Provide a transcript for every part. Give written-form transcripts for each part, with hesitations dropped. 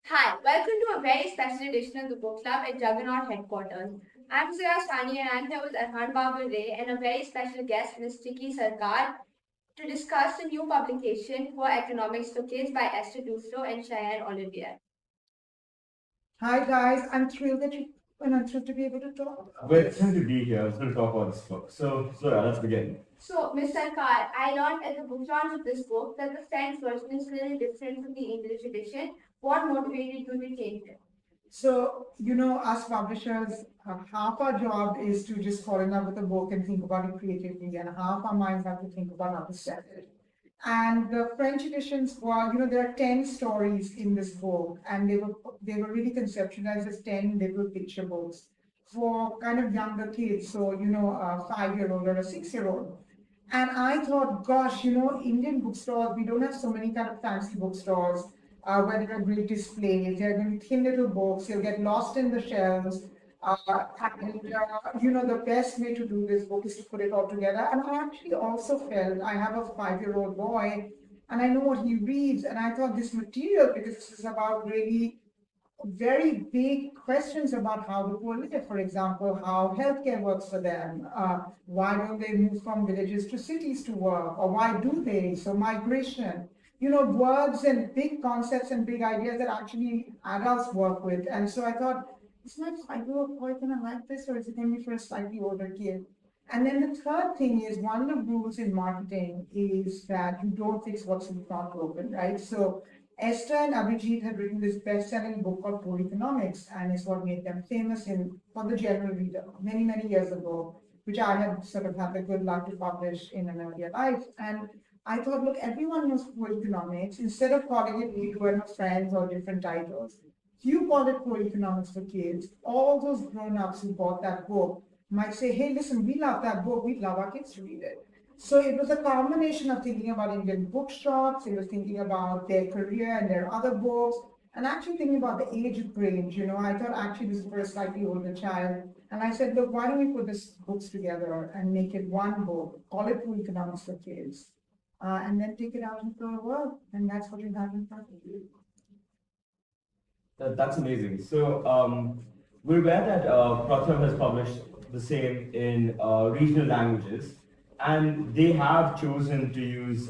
Hi, welcome to a very special edition of the Book Club at Juggernaut headquarters. I'm Surya Sani and I'm here with Arhan Babu Ray and a very special guest, Ms. Tiki Sarkar, to discuss the new publication for Economics for Kids by Esther Duflo and Cheyenne Olivier. Hi guys, I'm thrilled that you and I'm thrilled to be able to talk. We're thrilled to be here. We're going to talk about this book. So yeah, let's begin. So, Ms. Sarkar, I learned at the book launch of this book that the French version is really different from the English edition. What motivated you to change it? So, us publishers, half our job is to just fall in love with a book and think about it creatively, and half our minds have to think about how to sell it. And the French editions were, there are 10 stories in this book, and they were really conceptualized as 10 little picture books for kind of younger kids, so a 5-year-old or a 6-year-old. And I thought, gosh, Indian bookstores, we don't have so many kind of fancy bookstores where there are great displays. There are going to be thin little books. You'll get lost in the shelves. The best way to do this book is to put it all together. And I actually also felt I have a 5-year-old boy and I know what he reads. And I thought this material, because this is about really very big questions about how the poor live. For example, how healthcare works for them. Why don't they move from villages to cities to work? Or why do they? So migration, words and big concepts and big ideas that actually adults work with. And so I thought, is my 5-year-old boy going to like this, or is it going to be for a slightly older kid? And then the third thing is, one of the rules in marketing is that you don't fix what's not broken, right? So Esther and Abhijit had written this best-selling book called Poor Economics, and it's what made them famous for the general reader many, many years ago, which I had sort of had the good luck to publish in an earlier life. And I thought, look, everyone knows Poor Economics. Instead of calling it Nico and her Friends or different titles, you call it Poor Economics for Kids. All those grown-ups who bought that book might say, hey, listen, we love that book. We'd love our kids to read it. So it was a combination of thinking about Indian bookshops, it was thinking about their career and their other books, and actually thinking about the age range. I thought actually this is for a slightly older child. And I said, look, why don't we put these books together and make it one book, call it Poor Economics for Kids, and then take it out into the world. And that's what you have in front of you. That's amazing. So we're aware that Pratham has published the same in regional languages, and they have chosen to use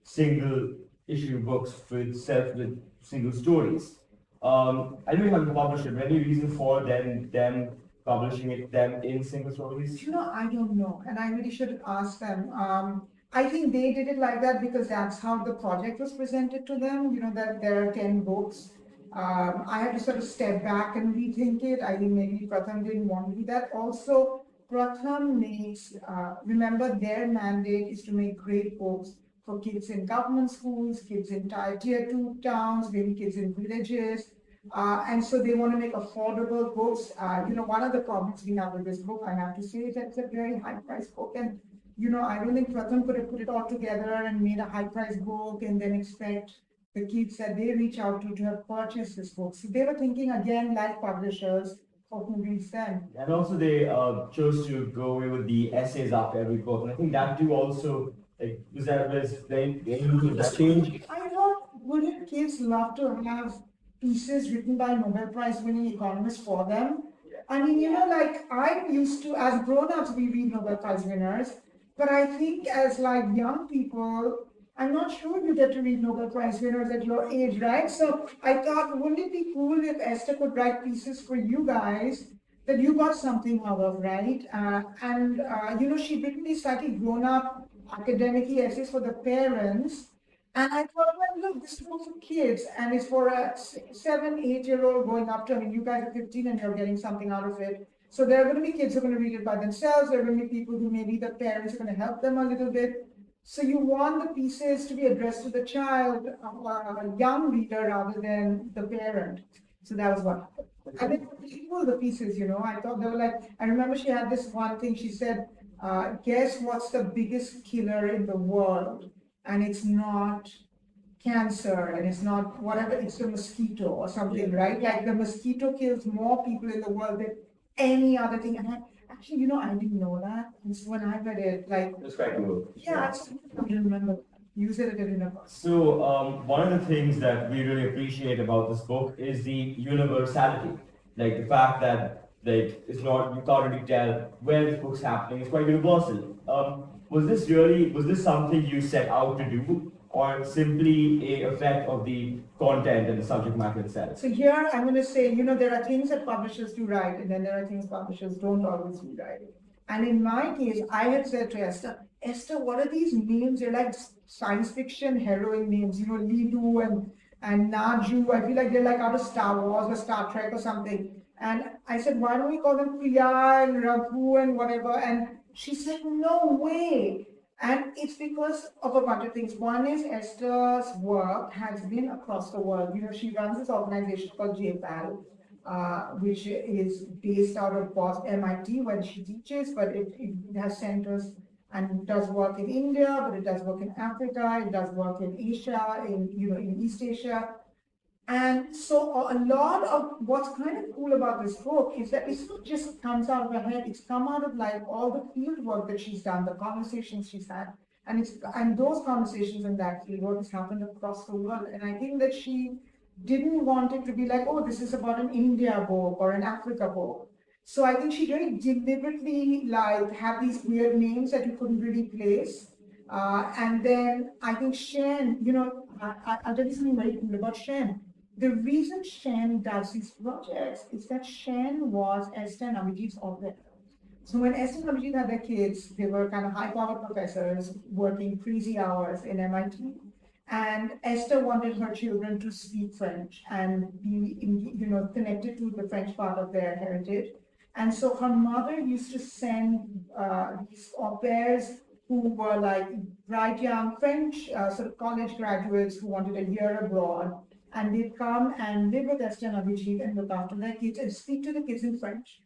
single issue books with single stories. I know you haven't published it, but any reason for them publishing them in single stories? I don't know, and I really should ask them. I think they did it like that because that's how the project was presented to them. That there are 10 books. I had to sort of step back and rethink it. I think maybe Pratham didn't want to do that. Also, Pratham makes, remember, their mandate is to make great books for kids in government schools, kids in tier 2 towns, maybe kids in villages. And so they want to make affordable books. One of the problems we have with this book, I have to say, is that it's a very high priced book. And, I don't think Pratham could have put it all together and made a high priced book and then expect the kids that they reach out to have purchased this book. So they were thinking again, like publishers, for who reads them. And also they chose to go away with the essays after every book. And I think that too also, like, was that change? I thought, wouldn't kids love to have pieces written by Nobel Prize winning economists for them? I mean, like I'm used to, as grown-ups, we read Nobel Prize winners, but I think as like young people, I'm not sure you get to read Nobel Prize winners at your age, right? So I thought, wouldn't it be cool if Esther could write pieces for you guys that you got something out of, right? She'd written these slightly grown-up academic essays for the parents. And I thought, well, look, this is for kids, and it's for a 7, 8-year-old going up to, I mean, you guys are 15 and you're getting something out of it. So there are going to be kids who are going to read it by themselves. There are going to be people who maybe the parents are going to help them a little bit. So you want the pieces to be addressed to the child, a young reader, rather than the parent. So that was what happened. And then people, the pieces, I thought they were like, I remember she had this one thing, she said, guess what's the biggest killer in the world? And it's not cancer and it's not whatever, it's the mosquito or something, right? Like the mosquito kills more people in the world than any other thing. And actually, I didn't know that. And so when I read it, like, It's quite cool. yeah, I didn't remember. use it at a dinner party. So, one of the things that we really appreciate about this book is the universality. Like the fact that it's not, you can't really tell where this book's happening. It's quite universal. Was this something you set out to do, or simply a effect of the content and the subject matter itself? So here I'm going to say, there are things that publishers do right, and then there are things publishers don't always do right. And in my case, I had said to Esther, what are these names? They're like science fiction heroine names, Lidu and Naju. I feel like they're like out of Star Wars or Star Trek or something. And I said, why don't we call them Priya and Raghu and whatever? And she said, no way. And it's because of a bunch of things. One is Esther's work has been across the world. She runs this organization called JPAL, which is based out of Boston, MIT, where she teaches, but it has centers and does work in India, but it does work in Africa, it does work in Asia, in East Asia. And so a lot of what's kind of cool about this book is that it's not just comes out of her head, it's come out of like all the field work that she's done, the conversations she's had. And those conversations and that field work has happened across the world. And I think that she didn't want it to be like, oh, this is about an India book or an Africa book. So I think she very deliberately had these weird names that you couldn't really place. And then I think Shen, I'll tell you something very cool about Shen. The reason Shen does these projects is that Shen was Esther and Abhijit's author. So when Esther and Abhijit had their kids, they were kind of high-powered professors working crazy hours in MIT. And Esther wanted her children to speak French and be, connected to the French part of their heritage. And so her mother used to send these au pairs who were like bright young French sort of college graduates who wanted a year abroad. And they'd come and live with Esther and Abhijit and look after their kids and speak to the kids in French.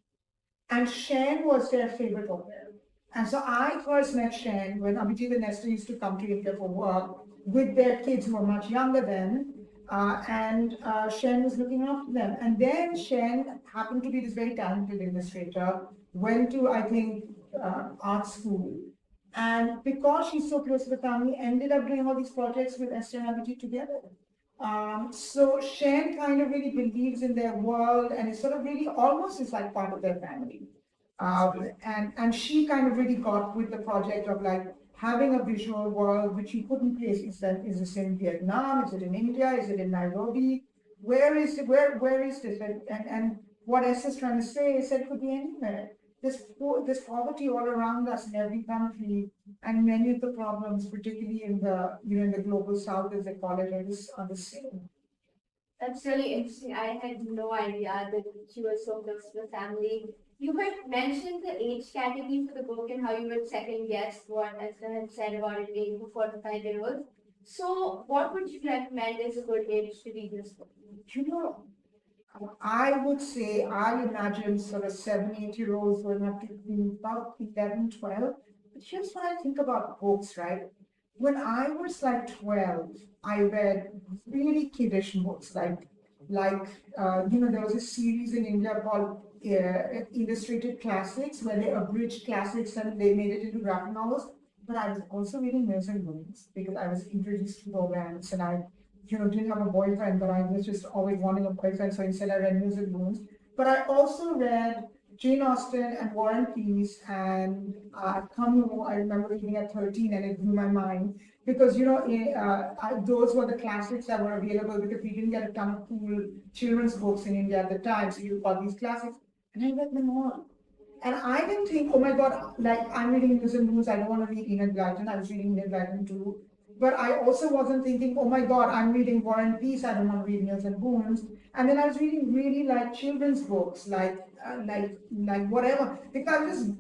And Shen was their favorite au pair. And so I first met Shen when Abhijit and Esther used to come to India for work with their kids who were much younger then. And Shen was looking after them. And then Shen happened to be this very talented illustrator, went to, I think, art school. And because she's so close to the family, ended up doing all these projects with Esther and Abhijit together. So Shen kind of really believes in their world and is sort of really almost is like part of their family. And she kind of really got with the project of like having a visual world which you couldn't place. Is this in Vietnam? Is it in India? Is it in Nairobi? Where is this? And what Esther's trying to say is that it could be anywhere. This poverty all around us in every country, and many of the problems, particularly in the global south, as they call it, are the same. That's really interesting. I had no idea that she was so close to the family. You had mentioned the age category for the book and how you would second guess what Esther had said about it being for 4 to 5 year olds. So, what would you recommend is a good age to read this book? I would say, I imagine sort of 7, 8-year-olds going up to about 11, 12. But here's what I think about books, right? When I was like 12, I read really kiddish books, there was a series in India called Illustrated Classics, where they abridged classics and they made it into graphic novels. But I was also reading Mills and Boons because I was introduced to romance and I didn't have a boyfriend, but I was just always wanting a boyfriend, so instead I read Mills and Boons. But I also read Jane Austen and War and Peace and Camus. I remember reading at 13 and it blew my mind because, those were the classics that were available because we didn't get a ton of cool children's books in India at the time, so you got these classics. And I read them all. And I didn't think, oh my God, I'm reading Mills and Boons, I don't want to read Enid Blyton. I was reading Enid Blyton too. But I also wasn't thinking, oh my God, I'm reading War and Peace, I don't want to read Mills and Boons. And then I was reading really children's books, whatever. Because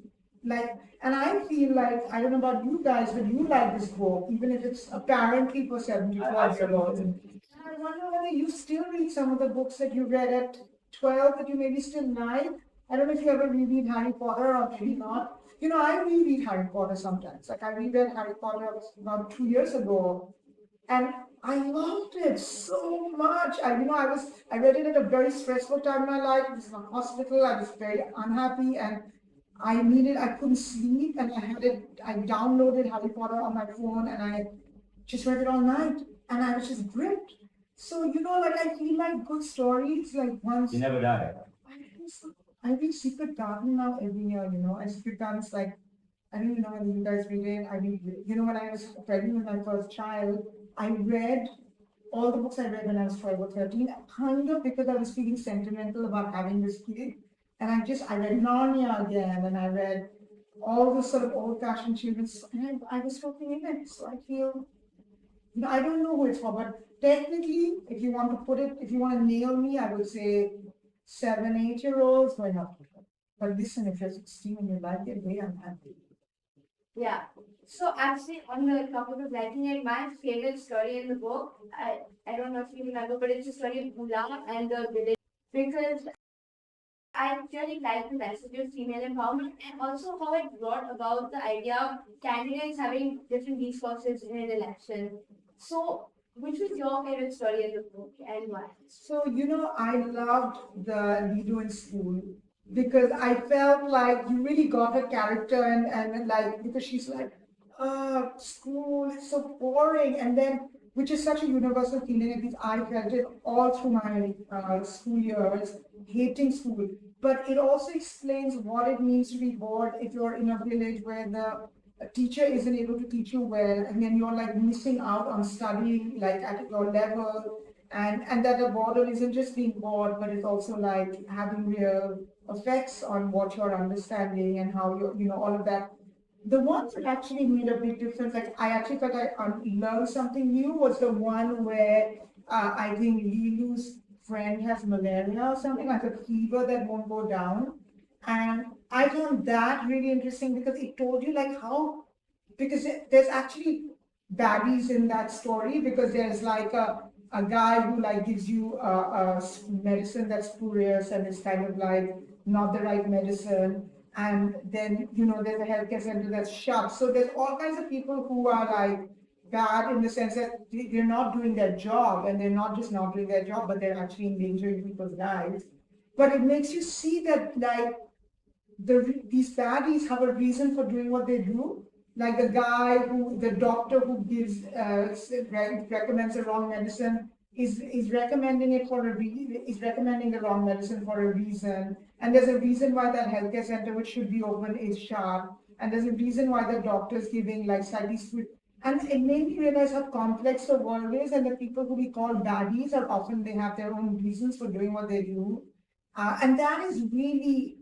and I feel like, I don't know about you guys, but you like this book, even if it's apparently for 75-year-olds. And I wonder whether you still read some of the books that you read at 12 that you maybe still like. I don't know if you ever reread Harry Potter or maybe not. I reread Harry Potter sometimes. I reread Harry Potter about 2 years ago, and I loved it so much. I read it at a very stressful time in my life. I was in a hospital. I was very unhappy, and I couldn't sleep, and I downloaded Harry Potter on my phone, and just read it all night, and I was just gripped. So, like I feel like good stories, like once You never die. I read Secret Garden now every year, and Secret Garden's like, I don't even know whether you guys read it. I read, when I was pregnant with my first child, I read all the books I read when I was 12 or 13, kind of because I was feeling sentimental about having this kid. And I read Narnia again, and I read all the sort of old-fashioned children's, and I was talking in it. So I feel, I don't know who it's for, but technically, if you want to put it, if you want to nail me, I would say 7, 8-year-olds going up to it. But listen, if you're 16 and you like it, way I'm happy. Yeah. So actually, on the topic of liking it, my favorite story in the book, I don't know if you remember, but it's the story of Bula and the village, because I really like the message of female empowerment and also how it brought about the idea of candidates having different resources in an election. So, which was your favorite story in the book and why? So, I loved the Lido in school because I felt like you really got her character and like, because she's like, school is so boring. And then, which is such a universal feeling, at least I felt it all through my school years, hating school. But it also explains what it means to be bored if you're in a village where the teacher isn't able to teach you well, and then you're like missing out on studying like at your level, and that the boredom isn't just being bored, but it's also like having real effects on what you're understanding and how all of that. The ones that actually made a big difference, like I actually felt I learned something new, was the one where I think Lilu's friend has malaria or something, like a fever that won't go down. And I found that really interesting because it told you like how, because there's actually baddies in that story, because there's like a guy who like gives you a medicine that's spurious and it's kind of like not the right medicine. And then, there's a healthcare center that's shut. So there's all kinds of people who are like bad in the sense that they're not doing their job, and they're not just not doing their job, but they're actually endangering people's lives. But it makes you see that like these baddies have a reason for doing what they do. Like the doctor who gives recommends the wrong medicine is recommending it for is recommending the wrong medicine for a reason. And there's a reason why that healthcare center, which should be open, is shut. And there's a reason why the doctor's giving like slightly sweet. And it made me realize how complex the world is, and the people who we call baddies are often they have their own reasons for doing what they do. And that is really,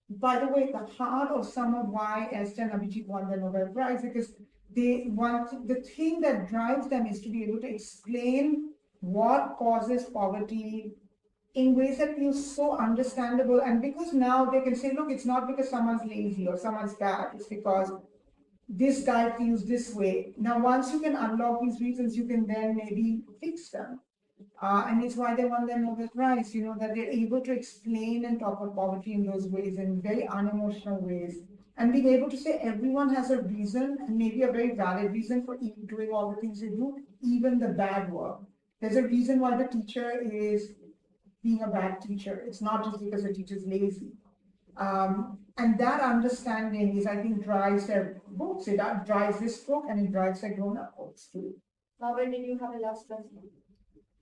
by the way, the heart of some of why Esther and Abhijit won the Nobel Prize, because the thing that drives them is to be able to explain what causes poverty in ways that feel so understandable. And because now they can say, look, it's not because someone's lazy or someone's bad, it's because this guy feels this way. Now, once you can unlock these reasons, you can then maybe fix them. And it's why they won the Nobel Prize, that they're able to explain and talk about poverty in those ways, in very unemotional ways. And being able to say everyone has a reason, and maybe a very valid reason for doing all the things they do, even the bad work. There's a reason why the teacher is being a bad teacher. It's not just because the teacher's lazy. And that understanding is, I think, drives their books. It drives this book, and it drives their grown-up books too. Robert, did you have a last question?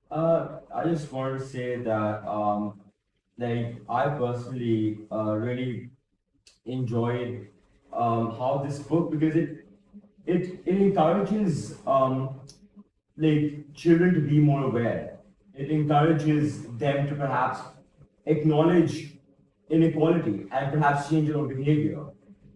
I just want to say that like I personally really enjoyed how this book, because it encourages like children to be more aware. It encourages them to perhaps acknowledge inequality and perhaps change their own behavior.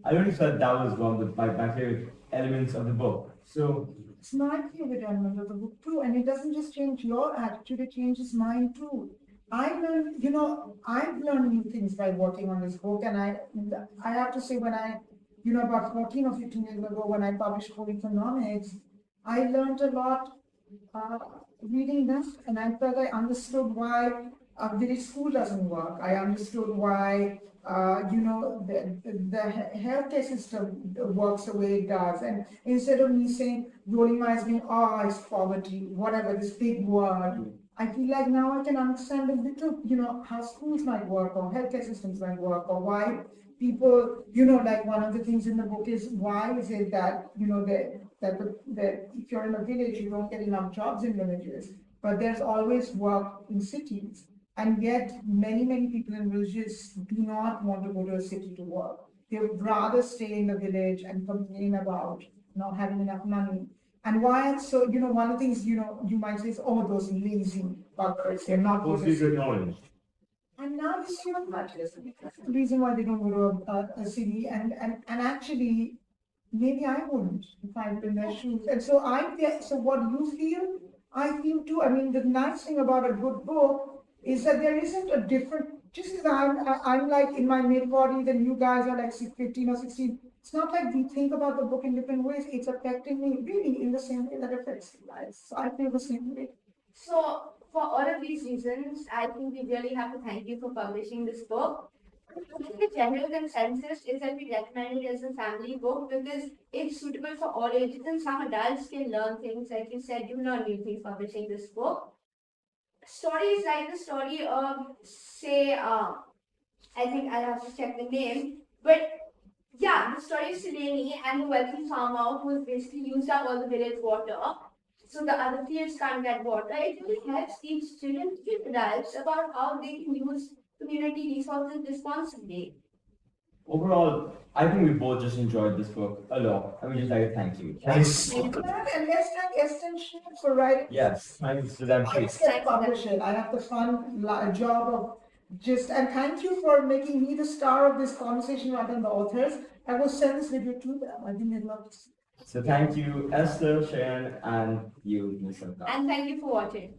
I really felt that was one of my favorite elements of the book. So It's my favorite element of the book too, and it doesn't just change your attitude; it changes mine too. I've learned new things by working on this book, and I have to say, when about 14 or 15 years ago, when I published Full Economics, I learned a lot reading this, and I felt I understood why village school doesn't work. I understood why the healthcare system works the way it does. And instead of me saying, rolling my eyes, going, oh, it's poverty, whatever, this big word, I feel like now I can understand a little, how schools might work, or healthcare systems might work, or why people, like one of the things in the book is, why is it that, that if you're in a village, you don't get enough jobs in villages, but there's always work in cities. And yet, many people in villages do not want to go to a city to work. They would rather stay in the village and complain about not having enough money. And why I'm so, one of the things, you might say is, oh, those lazy buggers, they're not going to Mostly city. good knowledge. And now this is much less the reason why they don't go to a city. And actually, maybe I wouldn't if I were in their shoes. And so so what you feel, I feel too. I mean, the nice thing about a good book is that there isn't a different, just as I'm like in my mid-40s and you guys are like 15 or 16, it's not like we think about the book in different ways. It's affecting me really in the same way that it affects you guys. So I feel the same way. So, for all of these reasons, I think we really have to thank you for publishing this book. I think the general consensus is that we recommend it as a family book because it's suitable for all ages and some adults can learn things. Like you said, you learn new things publishing this book. Stories like the story of, say, I think I'll have to check the name, but yeah, the story of Selene and the wealthy farmer who's basically used up all the village water. So the other fields can't get water. It really helps teach children, teach adults about how they can use community resources responsibly. Overall, I think we both just enjoyed this book a lot. I would just like to thank you. Thanks. And let's thank Extension for writing. Yes, thanks to them I too. just get to publish it. I have the fun job of and thank you for making me the star of this conversation rather than the authors. I will send this video to them. I think they'd love to see it. So thank you, Esther, Sharon, and you, Ms. Sarkar. And thank you for watching.